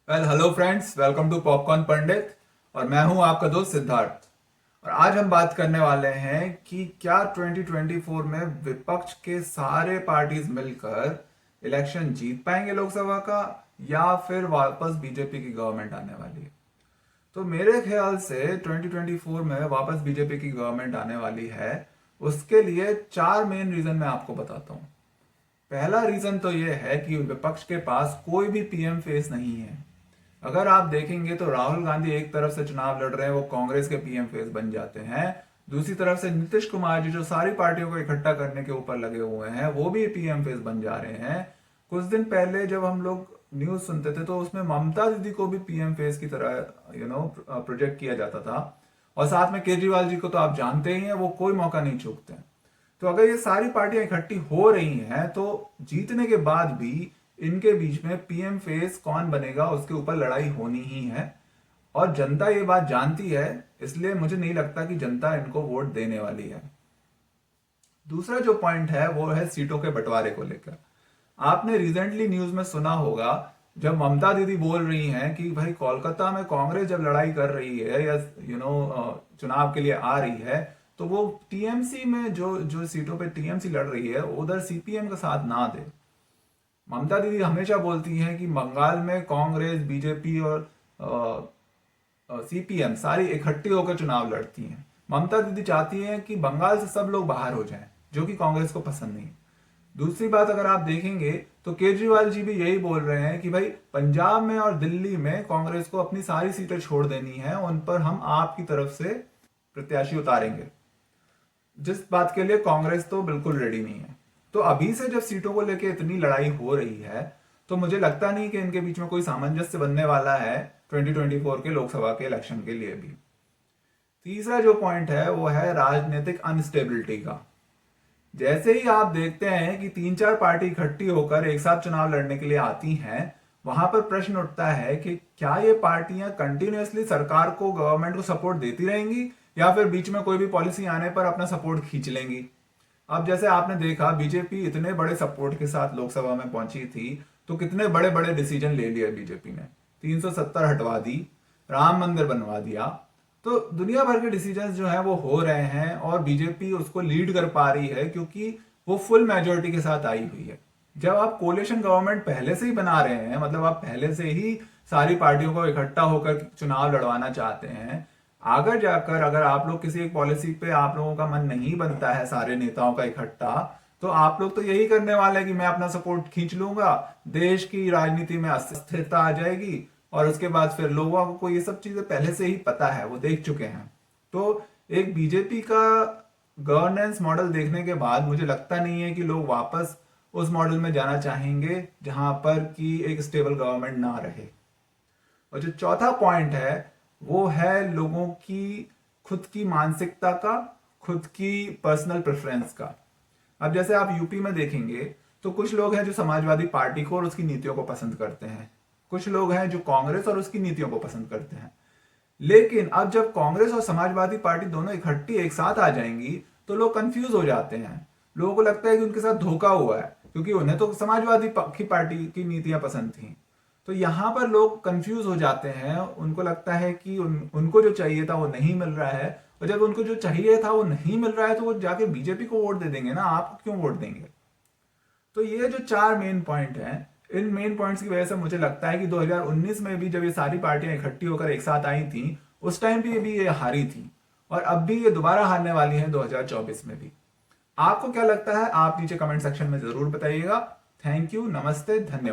Hello friends, welcome to popcorn Pandit. और मैं हूं आपका दोस्त सिद्धार्थ। और आज हम बात करने वाले हैं कि क्या 2024 में विपक्ष के सारे पार्टीज मिलकर इलेक्शन जीत पाएंगे लोकसभा का, या फिर वापस बीजेपी की गवर्नमेंट आने वाली है। तो मेरे ख्याल से 2024 में वापस बीजेपी की गवर्नमेंट आने वाली है। उसके लिए चार मेन रीजन मैं आपको बताता हूँ। पहला रीजन तो यह है कि विपक्ष के पास कोई भी पीएम फेस नहीं है। अगर आप देखेंगे तो राहुल गांधी एक तरफ से चुनाव लड़ रहे हैं, वो कांग्रेस के पीएम फेस बन जाते हैं। दूसरी तरफ से नीतीश कुमार जी, जो सारी पार्टियों को इकट्ठा करने के ऊपर लगे हुए हैं, वो भी पीएम फेस बन जा रहे हैं। कुछ दिन पहले जब हम लोग न्यूज सुनते थे तो उसमें ममता दीदी को भी पीएम फेस की तरह प्रोजेक्ट किया जाता था। और साथ में केजरीवाल जी को तो आप जानते ही हैं, वो कोई मौका नहीं चूकते। तो अगर ये सारी पार्टियां इकट्ठी हो रही हैं तो जीतने के बाद भी इनके बीच में पीएम फेस कौन बनेगा उसके ऊपर लड़ाई होनी ही है। और जनता ये बात जानती है, इसलिए मुझे नहीं लगता कि जनता इनको वोट देने वाली है। दूसरा जो पॉइंट है वो है सीटों के बंटवारे को लेकर। आपने रिसेंटली न्यूज में सुना होगा, जब ममता दीदी बोल रही हैं कि भाई कोलकाता में कांग्रेस जब लड़ाई कर रही है या चुनाव के लिए आ रही है, तो वो टीएमसी में जो जो सीटों पे टीएमसी लड़ रही है उधर सीपीएम का साथ ना दे। ममता दीदी हमेशा बोलती हैं कि बंगाल में कांग्रेस, बीजेपी और सीपीएम सारी इकट्ठी होकर चुनाव लड़ती हैं। ममता दीदी चाहती हैं कि बंगाल से सब लोग बाहर हो जाएं, जो कि कांग्रेस को पसंद नहीं। दूसरी बात अगर आप देखेंगे तो केजरीवाल जी भी यही बोल रहे हैं कि भाई पंजाब में और दिल्ली में कांग्रेस को अपनी सारी सीटें छोड़ देनी है, उन पर हम आपकी तरफ से प्रत्याशी उतारेंगे। जिस बात के लिए कांग्रेस तो बिल्कुल रेडी नहीं है। तो अभी से जब सीटों को लेकर इतनी लड़ाई हो रही है, तो मुझे लगता नहीं कि इनके बीच में कोई सामंजस्य बनने वाला है 2024 के लोकसभा के इलेक्शन के लिए भी। तीसरा जो पॉइंट है वो है राजनीतिक अनस्टेबिलिटी का। जैसे ही आप देखते हैं कि तीन चार पार्टी इकट्ठी होकर एक साथ चुनाव लड़ने के लिए आती हैं, वहां पर प्रश्न उठता है कि क्या ये पार्टियां कंटिन्यूअसली सरकार को, गवर्नमेंट को सपोर्ट देती रहेंगी, या फिर बीच में कोई भी पॉलिसी आने पर अपना सपोर्ट खींच लेंगी। अब जैसे आपने देखा, बीजेपी इतने बड़े सपोर्ट के साथ लोकसभा में पहुंची थी, तो कितने बड़े बड़े डिसीजन ले लिए बीजेपी ने। 370 हटवा दी, राम मंदिर बनवा दिया। तो दुनिया भर के डिसीजन जो है वो हो रहे हैं और बीजेपी उसको लीड कर पा रही है, क्योंकि वो फुल मेजोरिटी के साथ आई हुई है। जब आप कोलिशन गवर्नमेंट पहले से ही बना रहे हैं, मतलब आप पहले से ही सारी पार्टियों को इकट्ठा होकर चुनाव लड़वाना चाहते हैं, आगे जाकर अगर आप लोग किसी एक पॉलिसी पे आप लोगों का मन नहीं बनता है सारे नेताओं का इकट्ठा, तो आप लोग तो यही करने वाले हैं कि मैं अपना सपोर्ट खींच लूंगा, देश की राजनीति में अस्थिरता आ जाएगी। और उसके बाद फिर लोगों को ये सब चीजें पहले से ही पता है, वो देख चुके हैं। तो एक बीजेपी का गवर्नेंस मॉडल देखने के बाद मुझे लगता नहीं है कि लोग वापस उस मॉडल में जाना चाहेंगे जहां पर कि एक स्टेबल गवर्नमेंट ना रहे। और जो चौथा पॉइंट है वो है लोगों की खुद की मानसिकता का, खुद की पर्सनल प्रेफरेंस का। अब जैसे आप यूपी में देखेंगे तो कुछ लोग हैं जो समाजवादी पार्टी को और उसकी नीतियों को पसंद करते हैं, कुछ लोग हैं जो कांग्रेस और उसकी नीतियों को पसंद करते हैं। लेकिन अब जब कांग्रेस और समाजवादी पार्टी दोनों इकट्ठी एक साथ आ जाएंगी तो लोग कंफ्यूज हो जाते हैं। लोगों को लगता है कि उनके साथ धोखा हुआ है, क्योंकि उन्हें तो समाजवादी की पार्टी की नीतियां पसंद थी। तो यहां पर लोग कंफ्यूज हो जाते हैं, उनको लगता है कि उनको जो चाहिए था वो नहीं मिल रहा है। और जब उनको जो चाहिए था वो नहीं मिल रहा है तो वो जाके बीजेपी को वोट दे देंगे ना, आपको क्यों वोट देंगे। तो ये जो चार मेन पॉइंट हैं, इन मेन पॉइंट्स की वजह से मुझे लगता है कि 2019 में भी जब ये सारी पार्टियां इकट्ठी होकर एक साथ आई थी, उस टाइम भी ये हारी थी, और अब भी ये दोबारा हारने वाली है 2024 में भी। आपको क्या लगता है, आप नीचे कमेंट सेक्शन में जरूर बताइएगा। थैंक यू, नमस्ते, धन्यवाद।